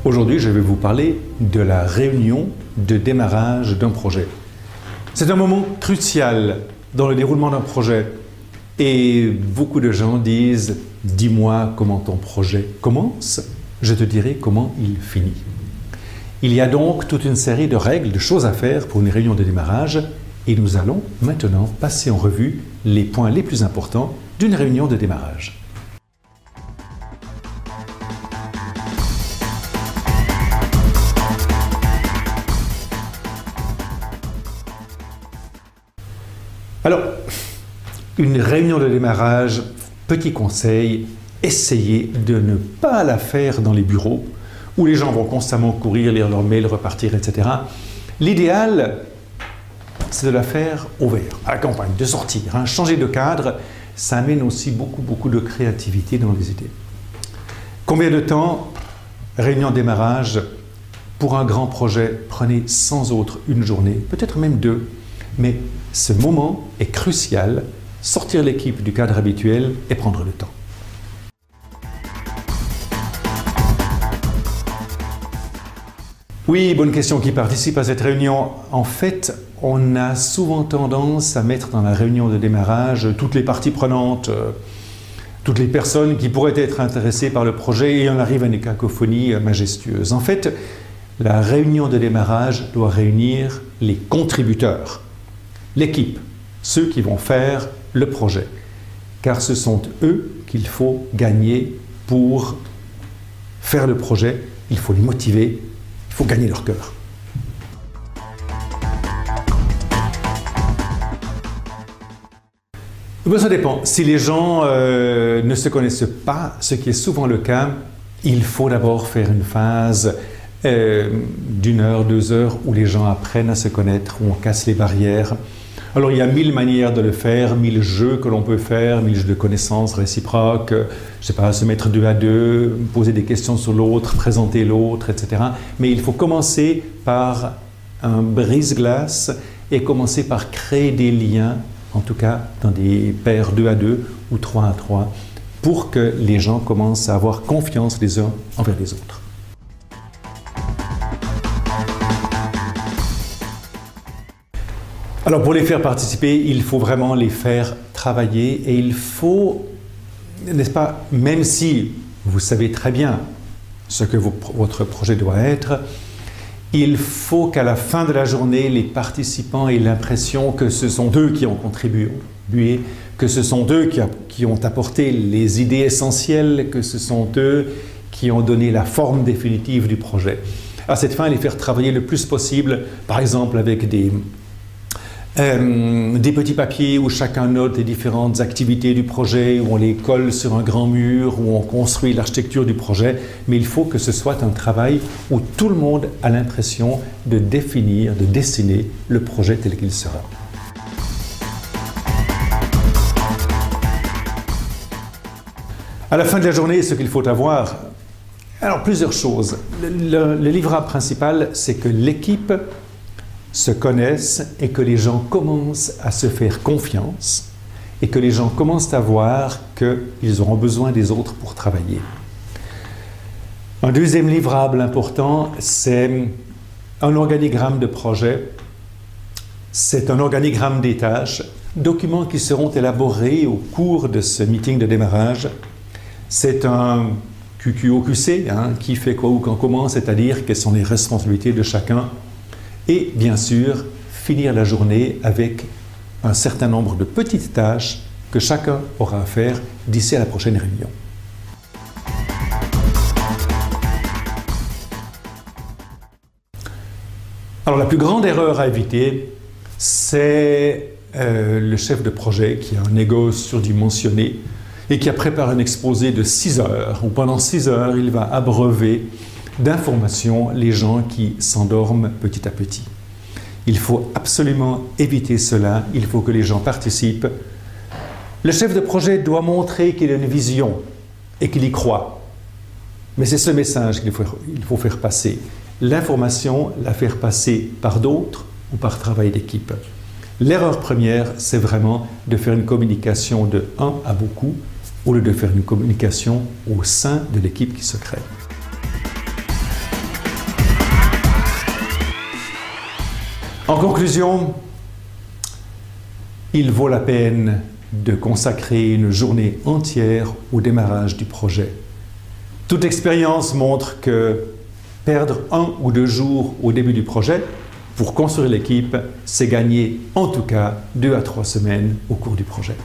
Aujourd'hui, je vais vous parler de la réunion de démarrage d'un projet. C'est un moment crucial dans le déroulement d'un projet et beaucoup de gens disent « Dis-moi comment ton projet commence, je te dirai comment il finit ». Il y a donc toute une série de règles, de choses à faire pour une réunion de démarrage et nous allons maintenant passer en revue les points les plus importants d'une réunion de démarrage. Alors, une réunion de démarrage, petit conseil, essayez de ne pas la faire dans les bureaux où les gens vont constamment courir, lire leurs mails, repartir, etc. L'idéal, c'est de la faire au vert, à la campagne, de sortir. Changer de cadre, ça amène aussi beaucoup de créativité dans les idées. Combien de temps, réunion de démarrage, pour un grand projet, prenez sans autre une journée, peut-être même deux, mais ce moment est crucial, sortir l'équipe du cadre habituel et prendre le temps. Oui, bonne question, qui participe à cette réunion. En fait, on a souvent tendance à mettre dans la réunion de démarrage toutes les parties prenantes, toutes les personnes qui pourraient être intéressées par le projet et on arrive à une cacophonie majestueuse. En fait, la réunion de démarrage doit réunir les contributeurs, l'équipe, ceux qui vont faire le projet, car ce sont eux qu'il faut gagner pour faire le projet, il faut les motiver, il faut gagner leur cœur. Bon, ça dépend. Si les gens ne se connaissent pas, ce qui est souvent le cas, il faut d'abord faire une phase d'une heure, 2 heures, où les gens apprennent à se connaître, où on casse les barrières. Alors il y a 1000 manières de le faire, 1000 jeux que l'on peut faire, 1000 jeux de connaissances réciproques, je ne sais pas, se mettre 2 à 2, poser des questions sur l'autre, présenter l'autre, etc. Mais il faut commencer par un brise-glace et commencer par créer des liens, en tout cas dans des paires 2 à 2 ou 3 à 3, pour que les gens commencent à avoir confiance les uns envers les autres. Alors pour les faire participer, il faut vraiment les faire travailler et il faut, n'est-ce pas, même si vous savez très bien ce que votre projet doit être, il faut qu'à la fin de la journée, les participants aient l'impression que ce sont eux qui ont contribué, que ce sont eux qui ont apporté les idées essentielles, que ce sont eux qui ont donné la forme définitive du projet. À cette fin, les faire travailler le plus possible, par exemple avec des petits papiers où chacun note les différentes activités du projet, où on les colle sur un grand mur, où on construit l'architecture du projet, mais il faut que ce soit un travail où tout le monde a l'impression de définir, de dessiner le projet tel qu'il sera. À la fin de la journée, ce qu'il faut avoir, alors plusieurs choses. Le livrable principal, c'est que l'équipe se connaissent et que les gens commencent à se faire confiance et que les gens commencent à voir qu'ils auront besoin des autres pour travailler. Un deuxième livrable important, c'est un organigramme de projet. C'est un organigramme des tâches, documents qui seront élaborés au cours de ce meeting de démarrage. C'est un QQOQC, qui fait quoi ou quand comment, c'est-à-dire quelles sont les responsabilités de chacun. Et bien sûr, finir la journée avec un certain nombre de petites tâches que chacun aura à faire d'ici à la prochaine réunion. Alors la plus grande erreur à éviter, c'est le chef de projet qui a un ego surdimensionné et qui a préparé un exposé de 6 heures, où pendant 6 heures, il va abreuver d'informations les gens qui s'endorment petit à petit. Il faut absolument éviter cela, il faut que les gens participent. Le chef de projet doit montrer qu'il a une vision et qu'il y croit. Mais c'est ce message qu'il faut faire passer. L'information, la faire passer par d'autres ou par travail d'équipe. L'erreur première, c'est vraiment de faire une communication de 1 à beaucoup au lieu de faire une communication au sein de l'équipe qui se crée. En conclusion, il vaut la peine de consacrer une journée entière au démarrage du projet. Toute expérience montre que perdre 1 ou 2 jours au début du projet pour construire l'équipe, c'est gagner en tout cas 2 à 3 semaines au cours du projet.